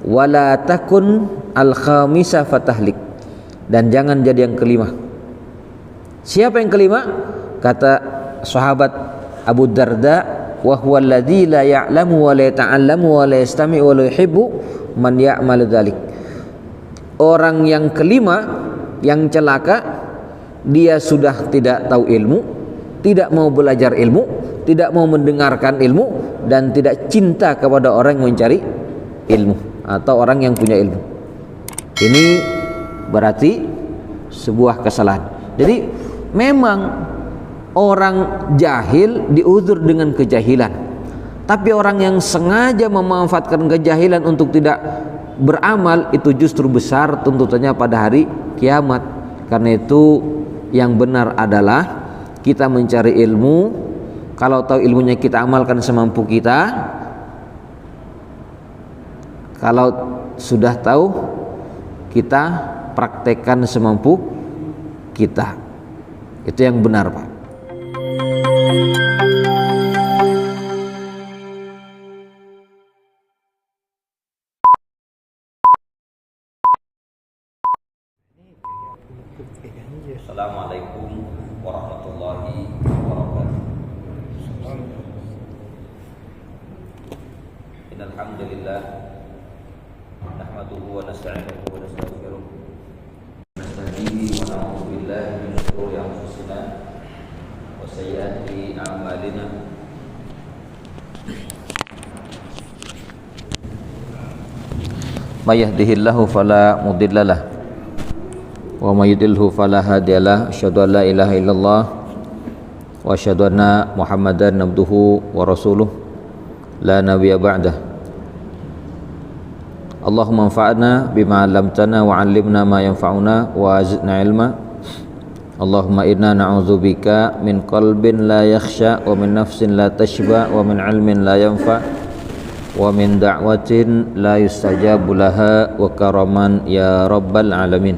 wala takun al-khamisa fatahlik, dan jangan jadi yang kelima. Siapa yang kelima? Kata sahabat Abu Darda, wa huwa alladzi la ya'lamu wa la yata'allamu wa la yastami'u wa la yuhibbu man ya'malu dzalik. Orang yang kelima yang celaka, dia sudah tidak tahu ilmu, tidak mau belajar ilmu, tidak mau mendengarkan ilmu, dan tidak cinta kepada orang yang mencari ilmu atau orang yang punya ilmu. Ini berarti sebuah kesalahan. Jadi memang orang jahil diuzur dengan kejahilan, tapi orang yang sengaja memanfaatkan kejahilan untuk tidak beramal itu justru besar tuntutannya pada hari kiamat. Karena itu yang benar adalah kita mencari ilmu. Kalau tahu ilmunya kita amalkan semampu kita. Kalau sudah tahu, kita praktekkan semampu kita. Itu yang benar, Pak. Assalamualaikum warahmatullahi wabarakatuh. Innal hamdalillah nahmaduhu wa nasta'inuhu wa nastaghfiruh wa nasta'inu wa na'udzu billahi min shururi anfusina wa sayyiati a'malina. May yahdihillahu fala mudhillalah wa may yudlilhu fala hadiyalah. Asyhadu an la ilaha illallah wa asyhadu anna Muhammadan abduhu wa rasuluh la nabiyya ba'dah. Allahumma anfa'na bima 'allamtana wa 'allimna ma yanfa'una wa zidna ilma. Allahumma inna na'udzubika min qalbin la yakhsha wa min nafsin la tashba wa min 'ilmin la yanfa wa min da'watin la yustajabu laha wa karaman ya rabbal alamin.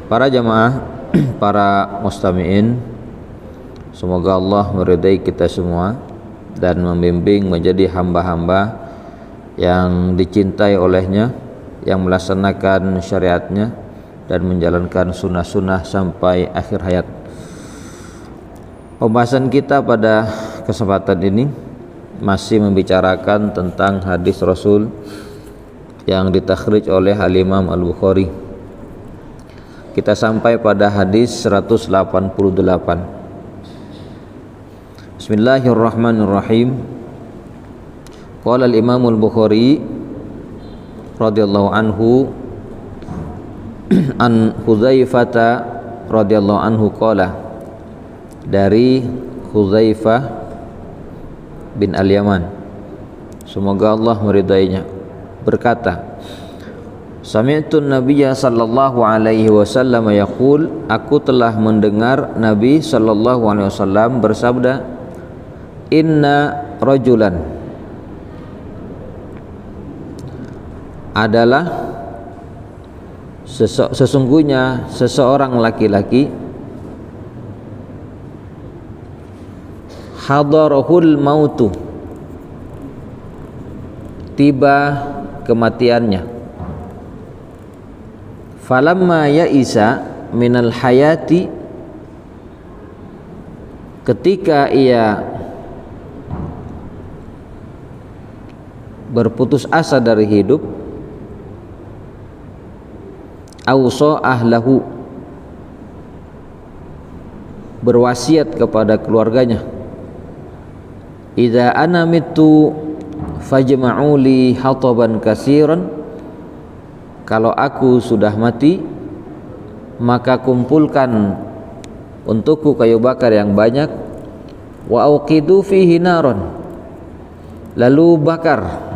Para jamaah, para mustami'in, semoga Allah meridai kita semua dan membimbing menjadi hamba-hamba yang dicintai olehnya, yang melaksanakan syariatnya dan menjalankan sunnah-sunnah sampai akhir hayat. Pembahasan kita pada kesempatan ini masih membicarakan tentang hadis Rasul yang ditakhrij oleh Al-Imam Al-Bukhari. Kita sampai pada hadis 188. Bismillahirrahmanirrahim. Qala al-Imam al-Bukhari radhiyallahu anhu an Hudzaifah radhiyallahu anhu qala, dari Hudzaifah bin Al-Yaman, semoga Allah meridainya, berkata, Sami'tu Nabiyya sallallahu alaihi wasallam yaqul, aku telah mendengar Nabi sallallahu alaihi wasallam bersabda, inna rajulan, adalah sesungguhnya seseorang laki-laki, hadarahul mautu, tiba kematiannya, falamma ya'isa minal hayati, ketika ia berputus asa dari hidup, awsa ahlahu, berwasiat kepada keluarganya, idza ana mitu fajma'u li hataban katsiran, kalau aku sudah mati maka kumpulkan untukku kayu bakar yang banyak, wa auqidu fihi naron, lalu bakar,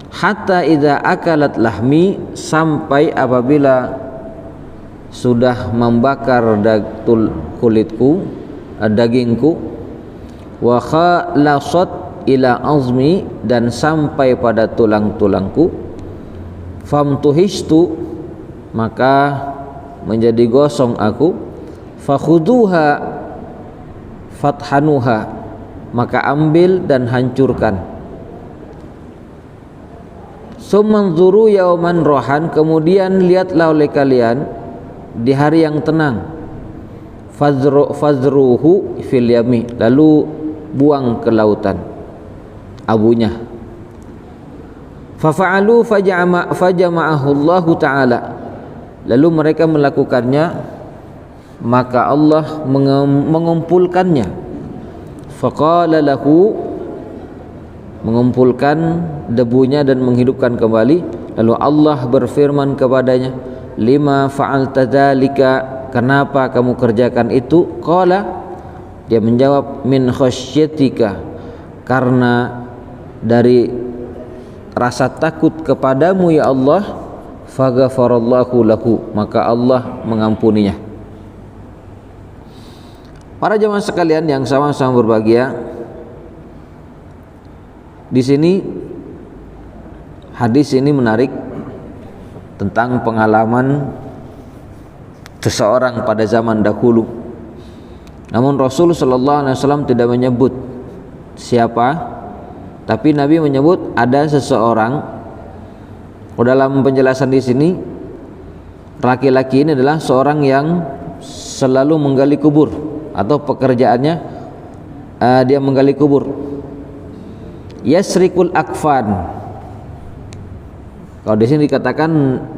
hatta idza akalat lahmi, sampai apabila sudah membakar kulitku, dagingku, wa khalasat ila azmi, dan sampai pada tulang-tulangku, famtuhistu, maka menjadi gosong aku, fakhuduha fathanuha, maka ambil dan hancurkan. Sumanzuru yauman rohan, kemudian lihatlah oleh kalian di hari yang tenang. Fazruhu fil yami, lalu buang ke lautan abunya. Fafa'alu fajama'ahu Allah Ta'ala, lalu mereka melakukannya, maka Allah mengumpulkannya. Faqala lahu, mengumpulkan debunya dan menghidupkan kembali. Lalu Allah berfirman kepadanya, lima fa'alta dzalika, kenapa kamu kerjakan itu? Qala, dia menjawab, min khasyatika, karena dari rasa takut kepadamu ya Allah. Faghfarallahu lahu, maka Allah mengampuninya. Para jemaah sekalian yang sama-sama berbahagia, di sini hadis ini menarik tentang pengalaman seseorang pada zaman dahulu. Namun Rasul sallallahu alaihi wasallam tidak menyebut siapa, tapi Nabi menyebut ada seseorang. Dalam penjelasan di sini, laki-laki ini adalah seorang yang selalu menggali kubur, atau pekerjaannya dia menggali kubur. Yasrikul akfan, kalau di sini dikatakan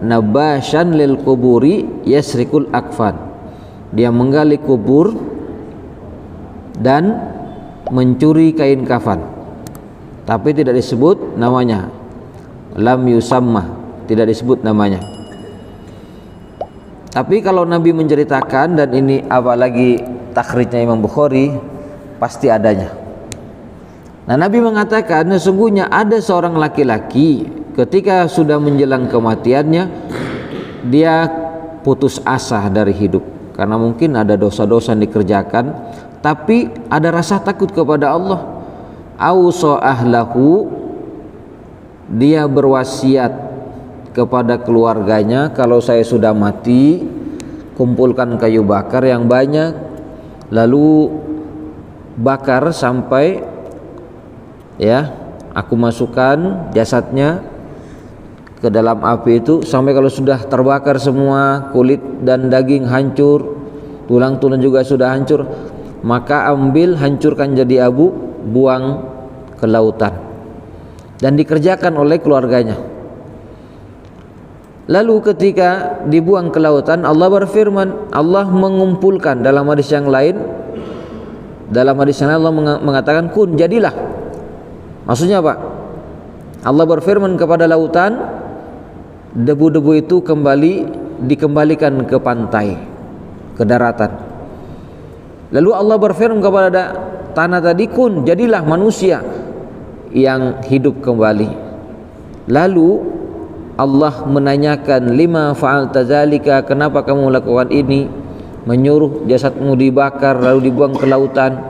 nabashan lil kuburi yasrikul akfan, dia menggali kubur dan mencuri kain kafan, tapi tidak disebut namanya. Lam yusamma, tidak disebut namanya. Tapi kalau Nabi menceritakan, dan ini apalagi takhrijnya Imam Bukhari, pasti adanya. Nah, Nabi mengatakan sesungguhnya ada seorang laki-laki ketika sudah menjelang kematiannya, dia putus asa dari hidup karena mungkin ada dosa-dosa yang dikerjakan, tapi ada rasa takut kepada Allah. Ausa ahlahu, dia berwasiat kepada keluarganya, kalau saya sudah mati, kumpulkan kayu bakar yang banyak, lalu bakar sampai aku masukkan jasadnya ke dalam api itu, sampai kalau sudah terbakar semua, kulit dan daging hancur, tulang-tulang juga sudah hancur, maka ambil, hancurkan jadi abu, buang ke lautan. Dan dikerjakan oleh keluarganya. Lalu ketika dibuang ke lautan, Allah berfirman, Allah mengumpulkan. Dalam hadis yang lain Allah mengatakan kun, jadilah. Maksudnya apa? Allah berfirman kepada lautan, debu-debu itu dikembalikan ke pantai, ke daratan. Lalu Allah berfirman kepada tanah tadi, kun, jadilah manusia yang hidup kembali. Lalu Allah menanyakan, lima fa'alta dzalika, kenapa kamu melakukan ini? Menyuruh jasadmu dibakar lalu dibuang ke lautan.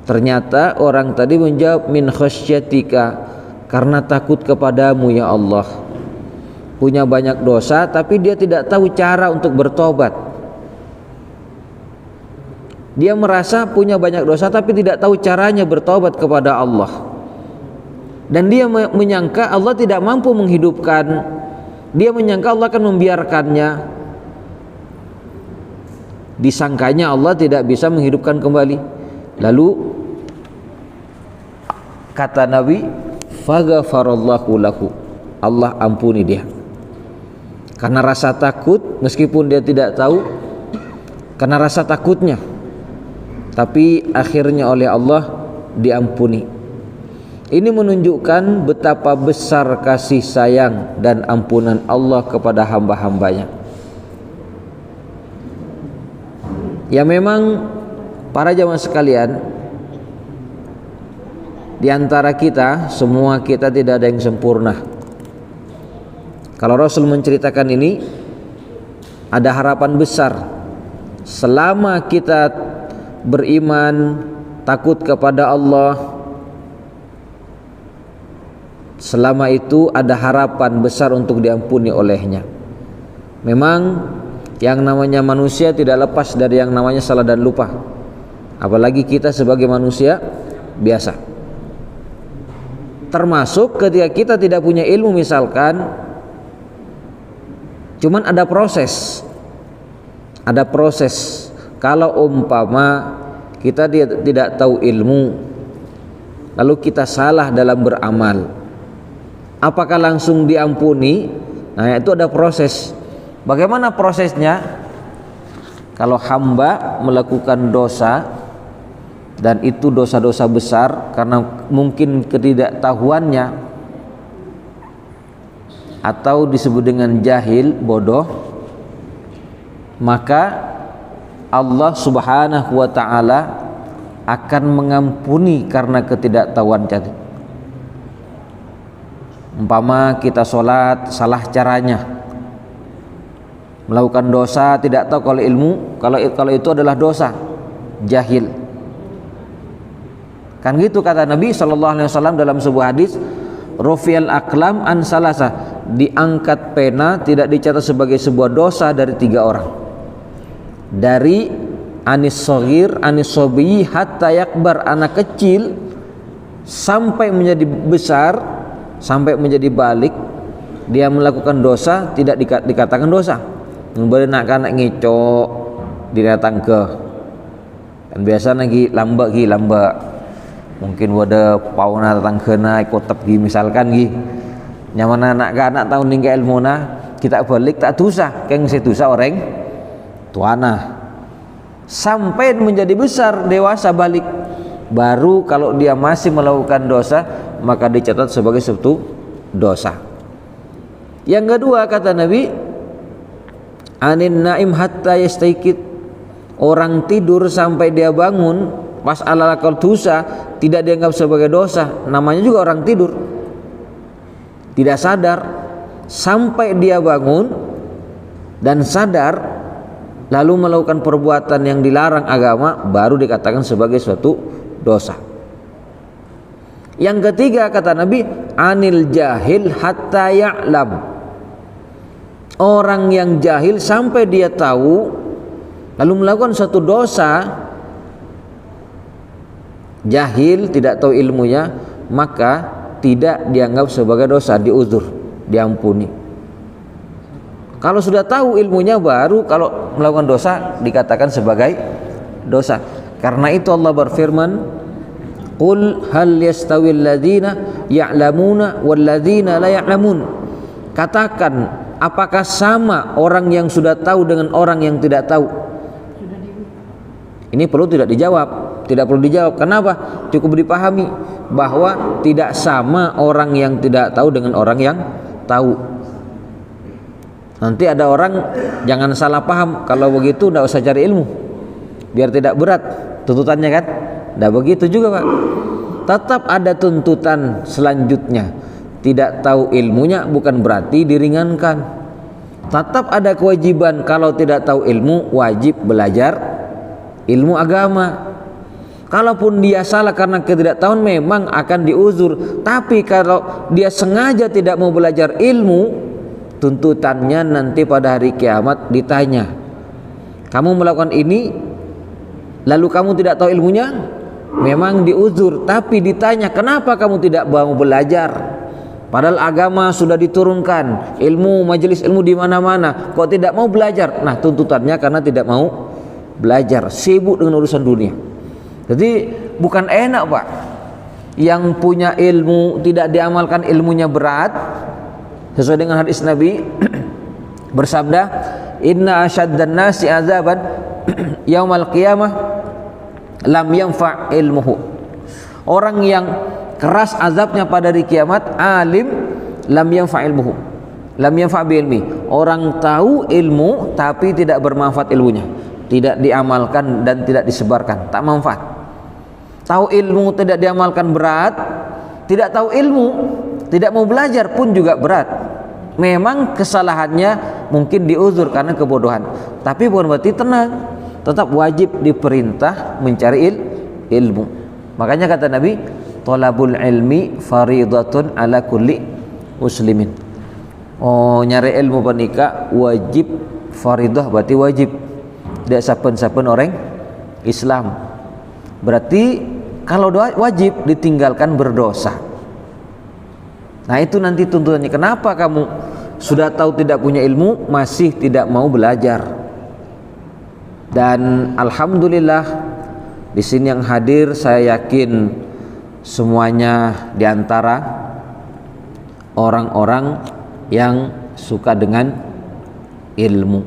Ternyata orang tadi menjawab, min khasyatika, karena takut kepadamu ya Allah. Punya banyak dosa tapi dia tidak tahu cara untuk bertobat. Dia merasa punya banyak dosa tapi tidak tahu caranya bertobat kepada Allah. Dan dia menyangka Allah tidak mampu menghidupkan. Dia menyangka Allah akan membiarkannya. Disangkanya Allah tidak bisa menghidupkan kembali. Lalu kata Nabi, faghfarallahu lahu, Allah ampuni dia. Karena rasa takut, meskipun dia tidak tahu, karena rasa takutnya, tapi akhirnya oleh Allah diampuni. Ini menunjukkan betapa besar kasih sayang dan ampunan Allah kepada hamba-hambanya. Ya memang para jamaah sekalian, di antara kita, semua kita tidak ada yang sempurna. Kalau Rasul menceritakan ini, ada harapan besar. Selama kita beriman, takut kepada Allah, selama itu ada harapan besar untuk diampuni olehnya. Memang yang namanya manusia tidak lepas dari yang namanya salah dan lupa, apalagi kita sebagai manusia biasa. Termasuk ketika kita tidak punya ilmu, misalkan cuman ada proses. Kalau umpama kita tidak tahu ilmu, lalu kita salah dalam beramal, apakah langsung diampuni? Nah, itu ada proses. Bagaimana prosesnya? Kalau hamba melakukan dosa, dan itu dosa-dosa besar karena mungkin ketidaktahuannya atau disebut dengan jahil, bodoh, maka Allah Subhanahu wa ta'ala akan mengampuni karena ketidaktahuan tadi. Umpama kita sholat salah caranya, melakukan dosa tidak tahu kalau ilmu, kalau itu adalah dosa, jahil. Kan gitu kata Nabi SAW dalam sebuah hadis, Rufi'al aqlam an salasa, diangkat pena tidak dicatat sebagai sebuah dosa dari 3 orang. Dari anis shaghir, anis sobiyi, hatta yakbar, anak kecil sampai menjadi besar, sampai menjadi balik, dia melakukan dosa tidak dikatakan dosa. Kemudian anak ngecok didatang ke, kan biasa lagi lambak, mungkin wadah pauna datang kena ikut gi misalkan gi nyaman anak tahun tinggal ilmu na kita balik tak dosa keng setusa orang tuana sampai menjadi besar dewasa balik, baru kalau dia masih melakukan dosa maka dicatat sebagai suatu dosa. Yang kedua kata Nabi, anin naim hatta yastaikid, orang tidur sampai dia bangun pas alal-akal dosa tidak dianggap sebagai dosa, namanya juga orang tidur tidak sadar, sampai dia bangun dan sadar lalu melakukan perbuatan yang dilarang agama, baru dikatakan sebagai suatu dosa. Yang ketiga kata Nabi, anil jahil hatta ya'lam, orang yang jahil sampai dia tahu lalu melakukan suatu dosa, jahil tidak tahu ilmunya, maka tidak dianggap sebagai dosa, diuzur, diampuni. Kalau sudah tahu ilmunya, baru kalau melakukan dosa dikatakan sebagai dosa. Karena itu Allah berfirman, qul hal yastawil ladzina ya'lamuna wal ladzina la ya'lamun, katakan apakah sama orang yang sudah tahu dengan orang yang tidak tahu? Ini perlu tidak dijawab, tidak perlu dijawab. Kenapa? Cukup dipahami bahwa tidak sama orang yang tidak tahu dengan orang yang tahu. Nanti ada orang jangan salah paham, kalau begitu tidak usah cari ilmu, biar tidak berat tuntutannya kan? Tidak begitu juga Pak. Tetap ada tuntutan selanjutnya. Tidak tahu ilmunya bukan berarti diringankan. Tetap ada kewajiban, kalau tidak tahu ilmu wajib belajar ilmu agama. Kalaupun dia salah karena ketidaktahuan memang akan diuzur, tapi kalau dia sengaja tidak mau belajar ilmu, tuntutannya nanti pada hari kiamat ditanya, kamu melakukan ini lalu kamu tidak tahu ilmunya, memang diuzur, tapi ditanya kenapa kamu tidak mau belajar, padahal agama sudah diturunkan, ilmu, majelis ilmu di mana-mana, kok tidak mau belajar? Nah, tuntutannya karena tidak mau belajar, sibuk dengan urusan dunia. Jadi bukan enak Pak, yang punya ilmu tidak diamalkan, ilmunya berat. Sesuai dengan hadis Nabi bersabda, inna asyaddan nasi azaban yaumal qiyamah lam yanfa' ilmuhu, orang yang keras azabnya pada hari kiamat, alim lam yanfa' ilmuhu, lam yanfa' bi ilmi, orang tahu ilmu tapi tidak bermanfaat ilmunya, tidak diamalkan dan tidak disebarkan, tak manfaat. Tahu ilmu tidak diamalkan berat, tidak tahu ilmu tidak mau belajar pun juga berat. Memang kesalahannya mungkin diuzur karena kebodohan, tapi bukan berarti tenang, tetap wajib diperintah mencari ilmu. Makanya kata Nabi, thalabul ilmi faridatun ala kulli muslimin. Oh, nyari ilmu pernikah wajib, faridah berarti wajib, tidak saben-saben orang Islam. Berarti kalau doa wajib ditinggalkan berdosa. Nah itu nanti tuntutannya. Kenapa kamu sudah tahu tidak punya ilmu masih tidak mau belajar? Dan alhamdulillah di sini yang hadir saya yakin semuanya diantara orang-orang yang suka dengan ilmu.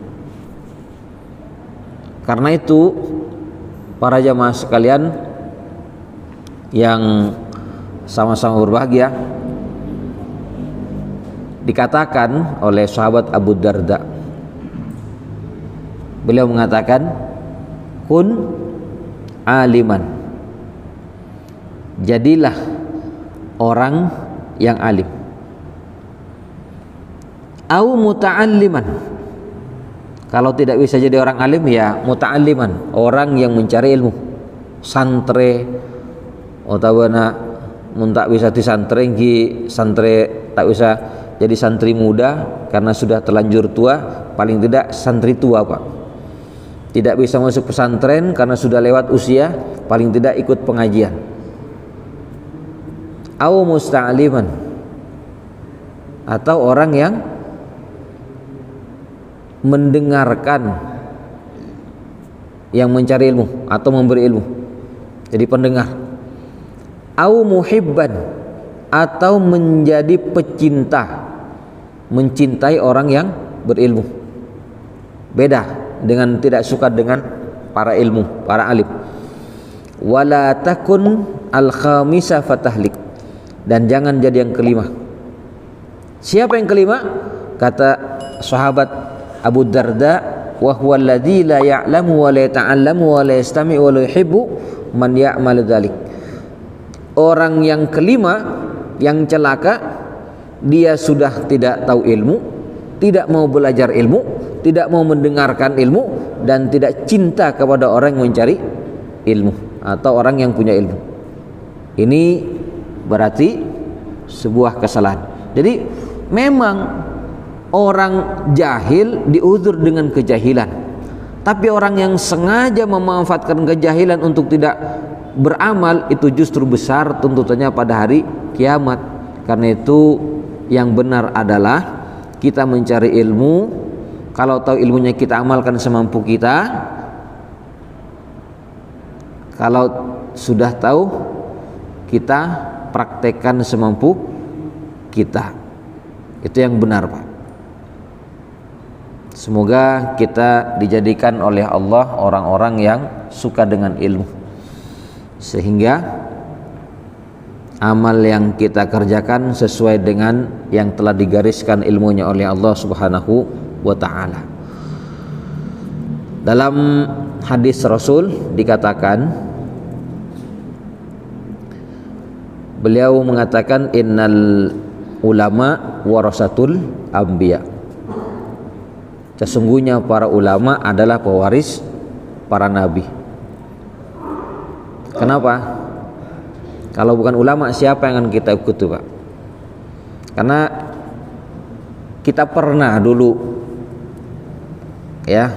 Karena itu para jamaah sekalian yang sama-sama berbahagia, dikatakan oleh sahabat Abu Darda, beliau mengatakan, kun aliman, jadilah orang yang alim, au muta'alliman, kalau tidak bisa jadi orang alim ya muta'alliman, orang yang mencari ilmu, santre otabana mun tak bisa disantren ki santre tak bisa jadi santri muda karena sudah terlanjur tua, paling tidak santri tua Pak. Tidak bisa masuk pesantren karena sudah lewat usia, paling tidak ikut pengajian. Au musta'aliman, atau orang yang mendengarkan, yang mencari ilmu atau memberi ilmu, jadi pendengar. Au muhibban, atau menjadi pecinta, mencintai orang yang berilmu. Beda dengan tidak suka dengan para ilmu, para alim. Wala takun al-khamisa fatahlik, dan jangan jadi yang kelima. Siapa yang kelima? Kata sahabat Abu Darda, wa huwa alladzi la ya'lamu wa la yata'allamu wa la yastami'u wa la yuhibbu man ya'mal dzalik. Orang yang kelima yang celaka, dia sudah tidak tahu ilmu, tidak mau belajar ilmu, tidak mau mendengarkan ilmu, dan tidak cinta kepada orang yang mencari ilmu atau orang yang punya ilmu. Ini berarti sebuah kesalahan. Jadi memang orang jahil diuzur dengan kejahilan, tapi orang yang sengaja memanfaatkan kejahilan untuk tidak beramal itu justru besar tuntutannya pada hari kiamat. Karena itu yang benar adalah kita mencari ilmu, kalau tahu ilmunya kita amalkan semampu kita, kalau sudah tahu kita praktekkan semampu kita. Itu yang benar Pak. Semoga kita dijadikan oleh Allah orang-orang yang suka dengan ilmu, sehingga amal yang kita kerjakan sesuai dengan yang telah digariskan ilmunya oleh Allah Subhanahu wa ta'ala. Dalam hadis Rasul dikatakan, beliau mengatakan innal ulama warasatul anbiya, sesungguhnya para ulama adalah pewaris para nabi. Kenapa? Kalau bukan ulama siapa yang akan kita ikuti Pak? Karena kita pernah dulu ya,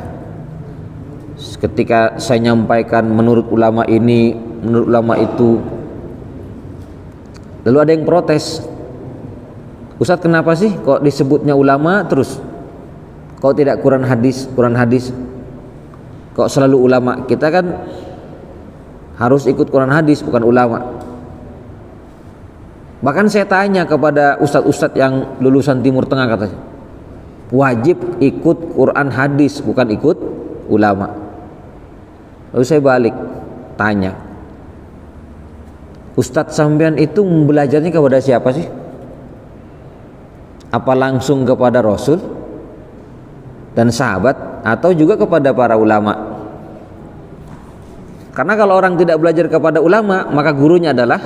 ketika saya nyampaikan menurut ulama ini, menurut ulama itu, lalu ada yang protes, Ustadz kenapa sih kok disebutnya ulama terus, kok tidak Quran hadis, kok selalu ulama? Kita kan harus ikut Quran hadis, bukan ulama. Bahkan saya tanya kepada ustadz-ustadz yang lulusan Timur Tengah, katanya wajib ikut Quran hadis, bukan ikut ulama. Lalu saya balik tanya, ustadz sampean itu belajarnya kepada siapa sih? Apa langsung kepada Rasul dan sahabat, atau juga kepada para ulama? Karena kalau orang tidak belajar kepada ulama, maka gurunya adalah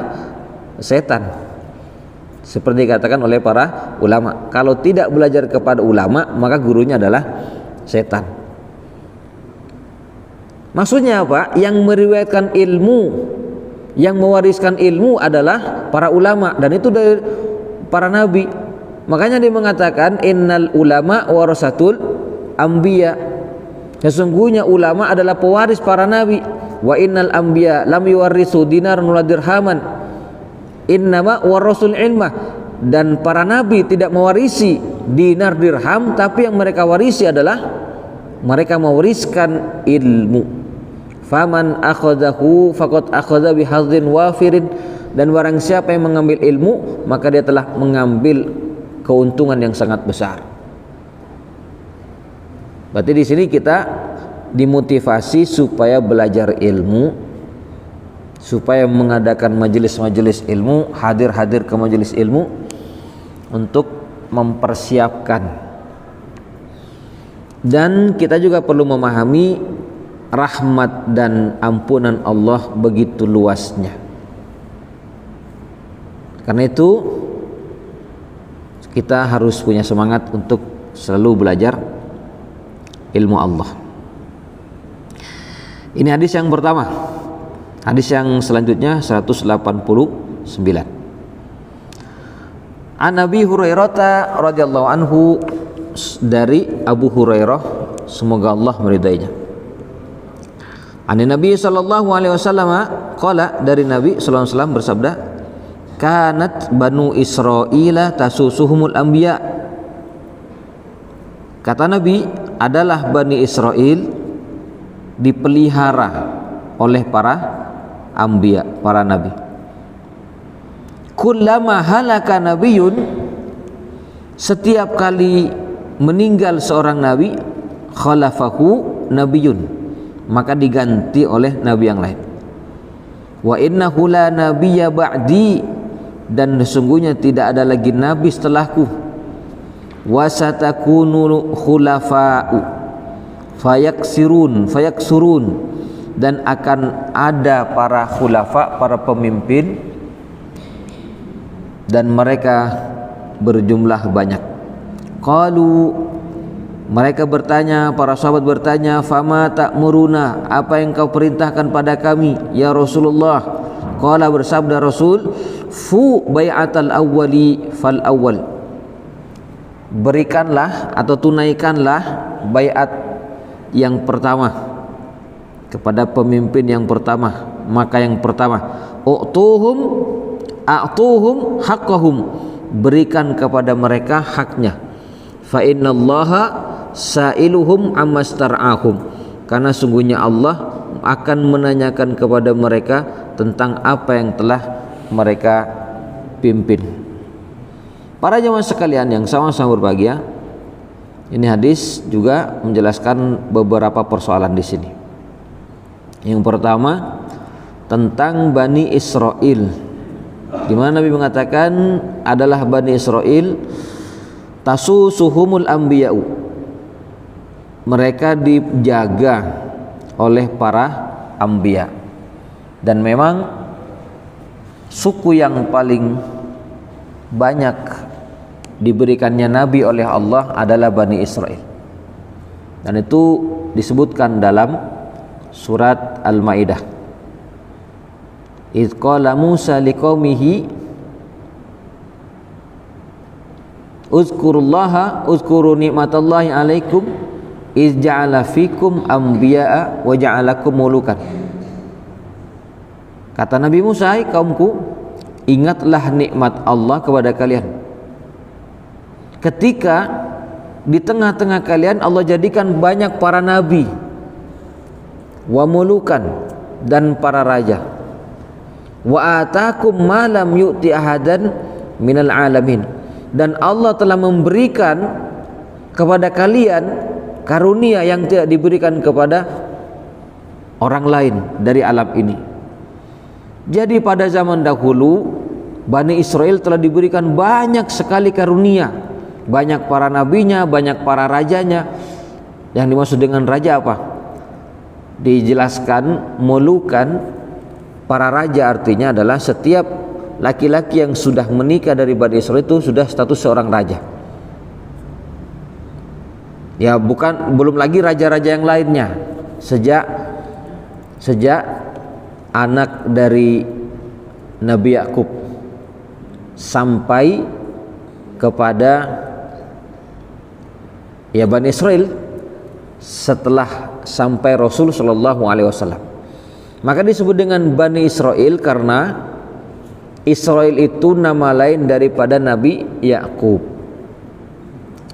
setan. Seperti dikatakan oleh para ulama, kalau tidak belajar kepada ulama, maka gurunya adalah setan. Maksudnya apa? Yang meriwayatkan ilmu, yang mewariskan ilmu adalah para ulama, dan itu dari para nabi. Makanya dia mengatakan innal ulama warasatul anbiya, sesungguhnya ulama adalah pewaris para nabi. Wa innal anbiya lam yuwarrisu dinaran wala dirhaman, innama warasul ilmah. dan para nabi tidak mewarisi dinar dirham, tapi yang mereka warisi adalah mereka mewariskan ilmu. Faman akhadhahu faqad akhadha bihadzin wafirin, dan barang siapa yang mengambil ilmu maka dia telah mengambil keuntungan yang sangat besar. Berarti di sini kita dimotivasi supaya belajar ilmu, supaya mengadakan majelis-majelis ilmu, hadir-hadir ke majelis ilmu untuk mempersiapkan. Dan kita juga perlu memahami rahmat dan ampunan Allah begitu luasnya. Karena itu kita harus punya semangat untuk selalu belajar ilmu Allah. Ini hadis yang pertama. Hadis yang selanjutnya 189. An Abi Hurairah radhiyallahu anhu, dari Abu Hurairah semoga Allah meridainya. An Nabi sallallahu alaihi wasallam qala, dari Nabi sallallahu alaihi wasallam bersabda, kanat banu Israila tasusuhumul anbiya. Kata Nabi, adalah Bani Israel dipelihara oleh para anbiya, para nabi. Kullama halaka nabiyun, setiap kali meninggal seorang nabi, khalafahu nabiyun, maka diganti oleh nabi yang lain. Wa innahu la nabiyya ba'di, dan sesungguhnya tidak ada lagi nabi setelahku. Wasatakunu khulafa'u fayaksurun, dan akan ada para khulafa, para pemimpin, dan mereka berjumlah banyak. Qalu, mereka bertanya, para sahabat bertanya, fama ta'muruna, apa yang kau perintahkan pada kami ya Rasulullah? Qala, bersabda Rasul, fu bai'atal awwali fal awwal, berikanlah atau tunaikanlah baiat yang pertama kepada pemimpin yang pertama, maka yang pertama a'tuhum haqqahum, berikan kepada mereka haknya. Fa innallaha sa'iluhum ammastar'ahum, karena sungguhnya Allah akan menanyakan kepada mereka tentang apa yang telah mereka pimpin. Para jemaah sekalian yang sama-sama berbahagia, ini hadis juga menjelaskan beberapa persoalan di sini. Yang pertama tentang Bani Israel, di mana Nabi mengatakan adalah Bani Israel tasusuhumul anbiya'u, mereka dijaga oleh para anbiya, dan memang suku yang paling banyak diberikannya nabi oleh Allah adalah Bani Israel, dan itu disebutkan dalam surat Al-Maidah. Idz qala Musa liqaumihi uzkuru ni'matallahi alaikum iz ja'ala fikum anbiya'a wa ja'alakum mulukan. Kata Nabi Musa, hai kaumku, ingatlah nikmat Allah kepada kalian ketika di tengah-tengah kalian Allah jadikan banyak para nabi, wa mulukan, dan para raja, wa atakum ma lam yu'ti ahadan minal alamin, dan Allah telah memberikan kepada kalian karunia yang tidak diberikan kepada orang lain dari alam ini. Jadi pada zaman dahulu Bani Israel telah diberikan banyak sekali karunia, banyak para nabinya, banyak para rajanya. Yang dimaksud dengan raja apa? Dijelaskan mulukan, para raja artinya adalah setiap laki-laki yang sudah menikah dari Bani Israel itu sudah status seorang raja. Ya, belum lagi raja-raja yang lainnya. Sejak anak dari Nabi Yakub sampai kepada Bani Israel setelah sampai Rasul Shallallahu Alaihi Wasallam. Maka disebut dengan Bani Israel karena Israil itu nama lain daripada Nabi Yakub.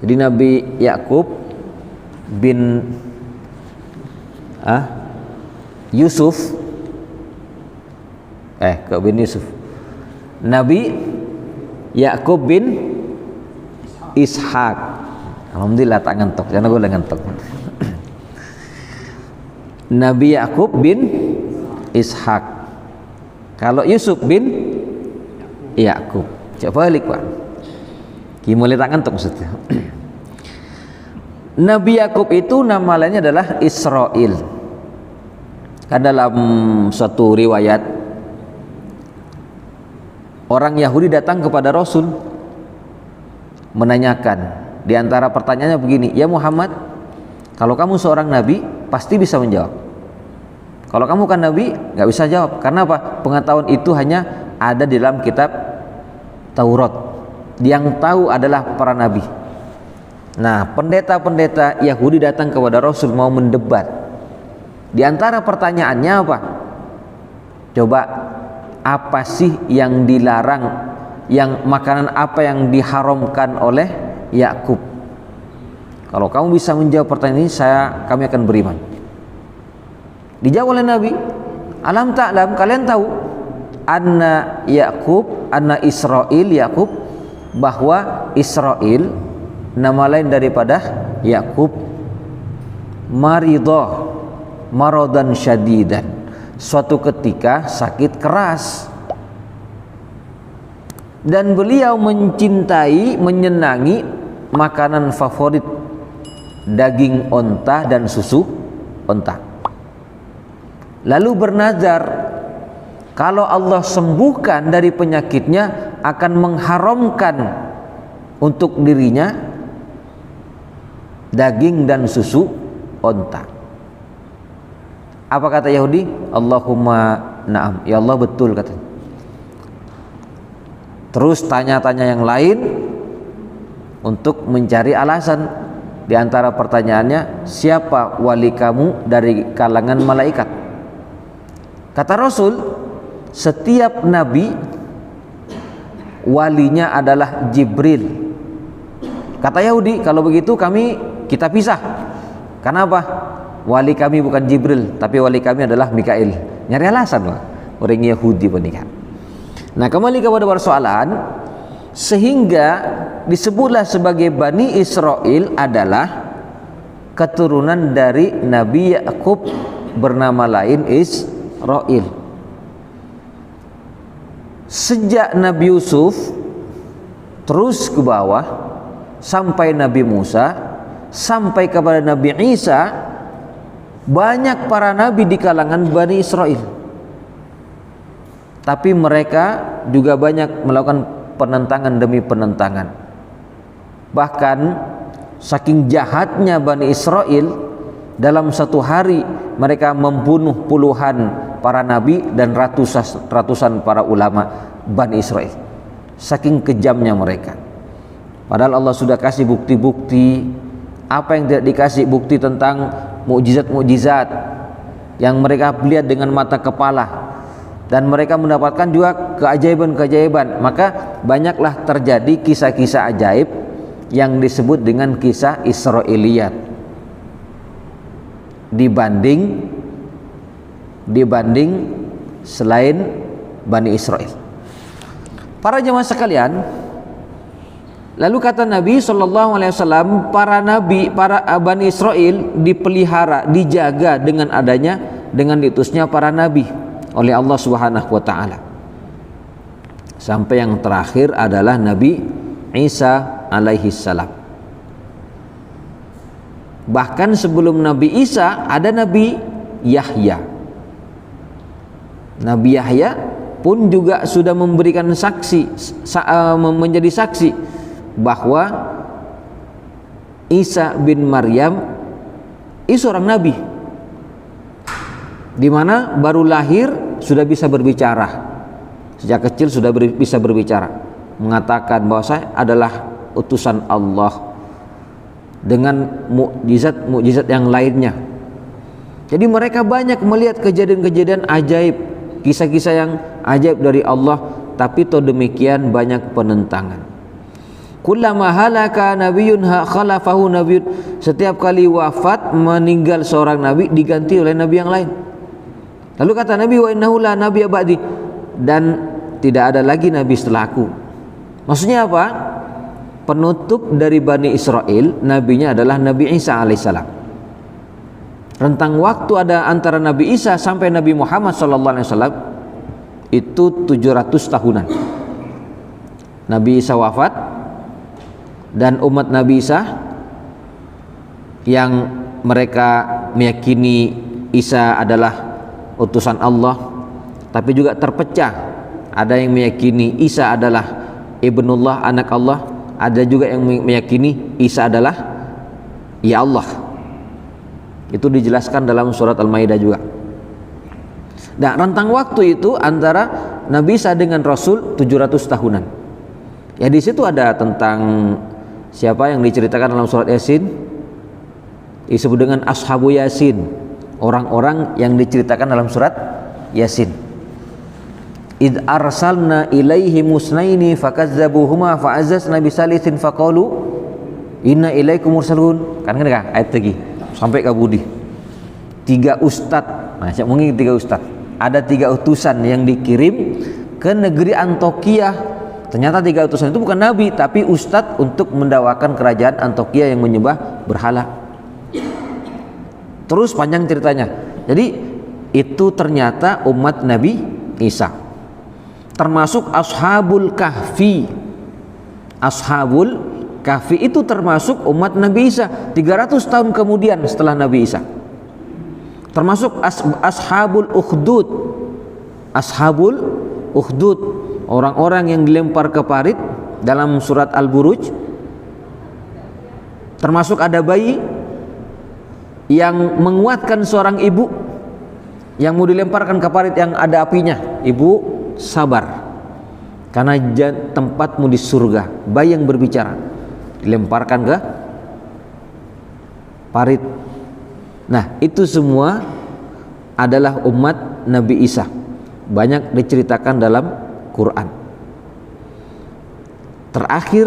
Jadi Nabi Yakub bin Yusuf bin Yusuf. Nabi Yakub bin Ishak. Alhamdulillah tak ngantuk, jangan gue ngantuk. Nabi Yakub bin Ishak. Kalau Yusuf bin Yakub. Coba balik Pak. Gimana tak ngantuk maksudnya. Nabi Yakub itu nama lainnya adalah Israil. Kan dalam suatu riwayat, orang Yahudi datang kepada Rasul menanyakan, di antara pertanyaannya begini, ya Muhammad, kalau kamu seorang nabi pasti bisa menjawab. Kalau kamu kan nabi nggak bisa jawab. Karena apa? Pengetahuan itu hanya ada di dalam kitab Taurat. Yang tahu adalah para nabi. Nah, pendeta-pendeta Yahudi datang kepada Rasul mau mendebat. Di antara pertanyaannya apa? Coba, apa sih yang dilarang, yang makanan apa yang diharamkan oleh Yakub? Kalau kamu bisa menjawab pertanyaan ini, kami akan beriman. Dijawab oleh Nabi, alam ta'lam, kalian tahu anna Israil Yakub, bahwa Israil nama lain daripada Yakub maradan syadidan, suatu ketika sakit keras, dan beliau mencintai, menyenangi makanan favorit, daging onta dan susu onta. Lalu bernazar, kalau Allah sembuhkan dari penyakitnya, akan mengharamkan untuk dirinya daging dan susu onta. Apa kata Yahudi? Allahumma na'am, ya Allah betul katanya. Terus tanya-tanya yang lain untuk mencari alasan. Di antara pertanyaannya, siapa wali kamu dari kalangan malaikat? Kata Rasul, setiap nabi walinya adalah Jibril. Kata Yahudi, kalau begitu kita pisah. Kenapa? Wali kami bukan Jibril, tapi wali kami adalah Mikail. Nyari alasan Pak, orang Yahudi menikah. Nah, kembali kepada persoalan, sehingga disebutlah sebagai Bani Israil adalah keturunan dari Nabi Yakub bernama lain Israil. Sejak Nabi Yusuf terus ke bawah sampai Nabi Musa, sampai kepada Nabi Isa, banyak para nabi di kalangan Bani Israil. Tapi mereka juga banyak melakukan penentangan demi penentangan. Bahkan saking jahatnya Bani Israil, dalam satu hari mereka membunuh puluhan para nabi dan ratusan para ulama Bani Israil. Saking kejamnya mereka. Padahal Allah sudah kasih bukti-bukti. Apa yang tidak dikasih bukti tentang mukjizat-mukjizat yang mereka lihat dengan mata kepala, dan mereka mendapatkan juga keajaiban-keajaiban. Maka banyaklah terjadi kisah-kisah ajaib yang disebut dengan kisah Israiliyat dibanding selain Bani Israil. Para jemaah sekalian, lalu kata Nabi SAW, para Bani Israil dipelihara, dijaga dengan diutusnya para nabi oleh Allah Subhanahu wa taala. Sampai yang terakhir adalah Nabi Isa alaihi salam. Bahkan sebelum Nabi Isa ada Nabi Yahya. Nabi Yahya pun juga sudah memberikan menjadi saksi bahwa Isa bin Maryam itu seorang nabi, di mana baru lahir sudah bisa berbicara, sejak kecil sudah bisa berbicara, mengatakan bahwa saya adalah utusan Allah dengan mukjizat yang lainnya. Jadi mereka banyak melihat kejadian-kejadian ajaib, kisah-kisah yang ajaib dari Allah, tapi to demikian banyak penentangan. Kullama halaka nabiyyun khalafahu nabiyyun, setiap kali wafat meninggal seorang nabi diganti oleh nabi yang lain. Lalu kata Nabi, wa innahu la nabiyya ba'di, dan tidak ada lagi nabi setelahku. Maksudnya apa? Penutup dari Bani Israel nabinya adalah Nabi Isa alaihissalam. Rentang waktu ada antara Nabi Isa sampai Nabi Muhammad SAW itu 700 tahunan. Nabi Isa wafat, dan umat Nabi Isa yang mereka meyakini Isa adalah utusan Allah, tapi juga terpecah. Ada yang meyakini Isa adalah ibnullah, anak Allah. Ada juga yang meyakini Isa adalah ya Allah. Itu dijelaskan dalam surat Al-Maidah juga. Nah, rentang waktu itu antara Nabi Isa dengan Rasul 700 tahunan. Ya, di situ ada tentang siapa yang diceritakan dalam surat Yasin, disebut dengan Ashabu Yasin, orang-orang yang diceritakan dalam surat Yasin. Id arsalna ilaihi musnaini fakazzabuhuma fa'azzazna bisalisin faqalu inna ilaikum mursalun. Kan ayat lagi sampai ke Budi. 3 ustad, nah mungkin 3 ustad. Ada 3 utusan yang dikirim ke negeri Antioquia. Ternyata 3 utusan itu bukan nabi, tapi ustadz untuk mendakwakan kerajaan Antioquia yang menyembah berhala. Terus panjang ceritanya. Jadi itu ternyata umat Nabi Isa, termasuk Ashabul Kahfi. Ashabul Kahfi itu termasuk umat Nabi Isa 300 tahun kemudian setelah Nabi Isa. Termasuk Ashabul Ukhdud. Ashabul Ukhdud, orang-orang yang dilempar ke parit dalam surat Al-Buruj. Termasuk ada bayi yang menguatkan seorang ibu yang mau dilemparkan ke parit yang ada apinya. Ibu sabar, karena tempatmu di surga. Bayi yang berbicara dilemparkan ke parit. Nah, itu semua adalah umat Nabi Isa, banyak diceritakan dalam Quran. Terakhir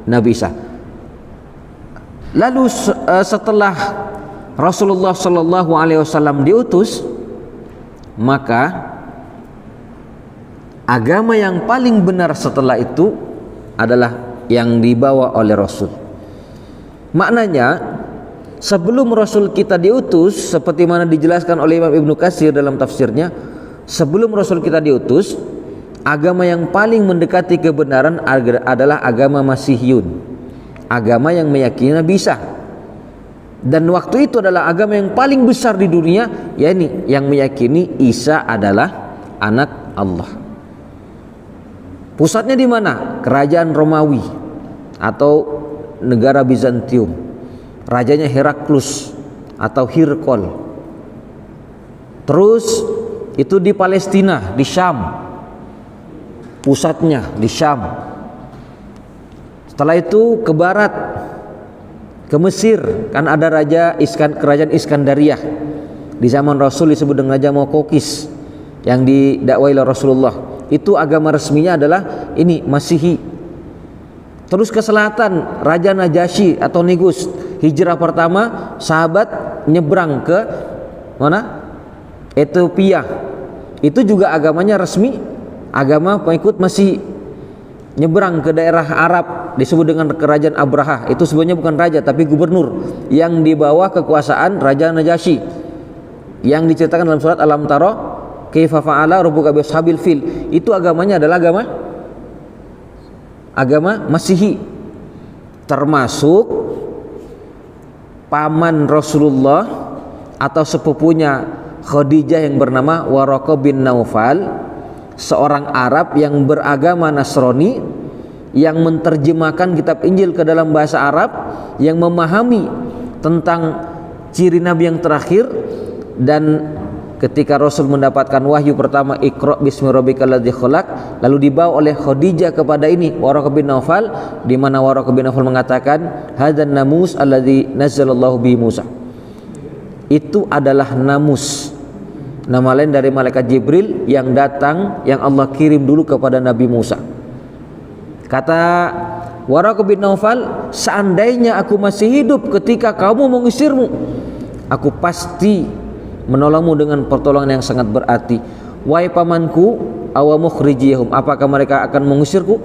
Nabi Isa. Lalu setelah Rasulullah Shallallahu Alaihi Wasallam diutus, maka agama yang paling benar setelah itu adalah yang dibawa oleh Rasul. Maknanya sebelum Rasul kita diutus, seperti mana dijelaskan oleh Imam Ibnu Katsir dalam tafsirnya, sebelum Rasul kita diutus, agama yang paling mendekati kebenaran adalah agama Masihiyun, agama yang meyakini Nabi Isa. Dan waktu itu adalah agama yang paling besar di dunia, yakni yang meyakini Isa adalah anak Allah. Pusatnya di mana? Kerajaan Romawi atau negara Bizantium. Rajanya Heraklus atau Hirkol. Terus itu di Palestina, di Syam. Pusatnya di Syam. Setelah itu ke barat, ke Mesir, kan ada kerajaan Iskandariah. Di zaman Rasul disebut dengan Raja Mokokis yang didakwai oleh Rasulullah. Itu agama resminya adalah ini Masihi. Terus ke selatan, Raja Najasyi atau Negus. Hijrah pertama, sahabat nyebrang ke mana? Ethiopia. Itu juga agamanya resmi, agama pengikut Masihi. Nyebrang ke daerah Arab, disebut dengan kerajaan Abraha. Itu sebenarnya bukan raja tapi gubernur yang di bawah kekuasaan Raja Najasyi, yang diceritakan dalam surat Alam Tara kaifa fa'ala rabbuka bi ashabil fil. Itu agamanya adalah agama Masihi. Termasuk paman Rasulullah atau sepupunya Khadijah yang bernama Waraqah bin Naufal, seorang Arab yang beragama Nasrani, yang menerjemahkan kitab Injil ke dalam bahasa Arab, yang memahami tentang ciri Nabi yang terakhir. Dan ketika Rasul mendapatkan wahyu pertama, Iqra bismi rabbikal ladzi khalaq, lalu dibawa oleh Khadijah kepada ini Waraqah bin Naufal, di mana Waraqah bin Naufal mengatakan hadzan namus alladzi nazzalallahu bi Musa. Itu adalah namus nama lain dari malaikat Jibril yang datang, yang Allah kirim dulu kepada Nabi Musa. Kata Waraqah bin Naufal, seandainya aku masih hidup ketika kamu mengusirmu, aku pasti menolongmu dengan pertolongan yang sangat berarti. Wahai pamanku, awamukhrijiyahum, apakah mereka akan mengusirku?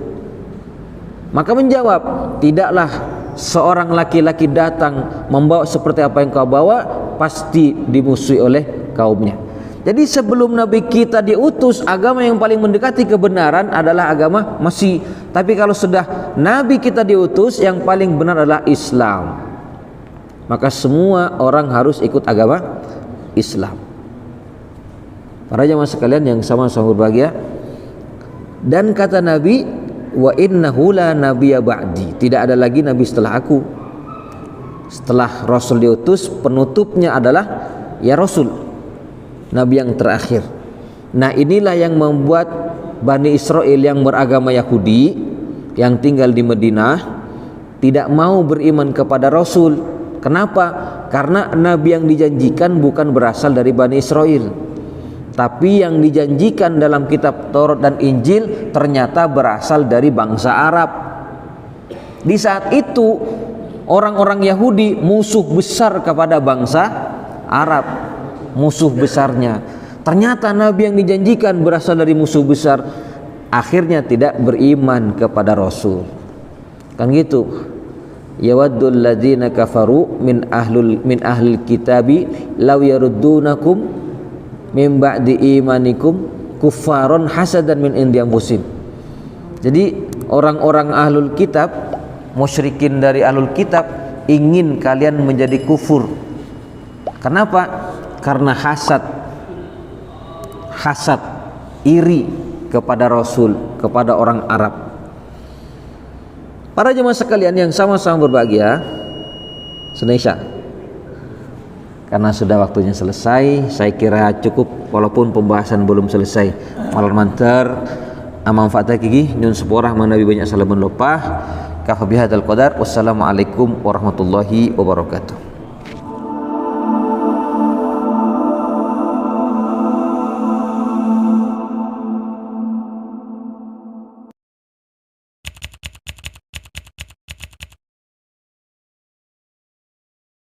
Maka menjawab, tidaklah seorang laki-laki datang membawa seperti apa yang kau bawa, pasti dimusuhi oleh kaumnya. Jadi sebelum Nabi kita diutus, agama yang paling mendekati kebenaran adalah agama Masih. Tapi kalau sudah Nabi kita diutus, yang paling benar adalah Islam. Maka semua orang harus ikut agama Islam. Para jamaah sekalian yang sama-sama berbahagia. Dan kata Nabi, wa innahu la nabiyya ba'di, tidak ada lagi nabi setelah aku. Setelah Rasul diutus, penutupnya adalah ya Rasul, nabi yang terakhir. Nah, inilah yang membuat Bani Israel yang beragama Yahudi yang tinggal di Madinah tidak mau beriman kepada Rasul. Kenapa? Karena nabi yang dijanjikan bukan berasal dari Bani Israel, tapi yang dijanjikan dalam kitab Taurat dan Injil ternyata berasal dari bangsa Arab. Di saat itu orang-orang Yahudi musuh besar kepada bangsa Arab, musuh besarnya. Ternyata nabi yang dijanjikan berasal dari musuh besar, akhirnya tidak beriman kepada Rasul. Kan gitu. Yawaddul ladzina kafaru min ahlil kitabi law yaruddunakum min ba'di imanikum kuffaron hasadan min indi anfusihim. Jadi orang-orang ahlul kitab, musyrikin dari ahlul kitab, ingin kalian menjadi kufur. Kenapa? Karena hasad, iri kepada Rasul, kepada orang Arab. Para jemaah sekalian yang sama-sama berbahagia, Indonesia. Karena sudah waktunya selesai, saya kira cukup walaupun pembahasan belum selesai. Malam mantar amam fatah gigi nyun seporah manabi banyak salamun lopah. Kafa bihadzal qadar. Wassalamualaikum warahmatullahi wabarakatuh.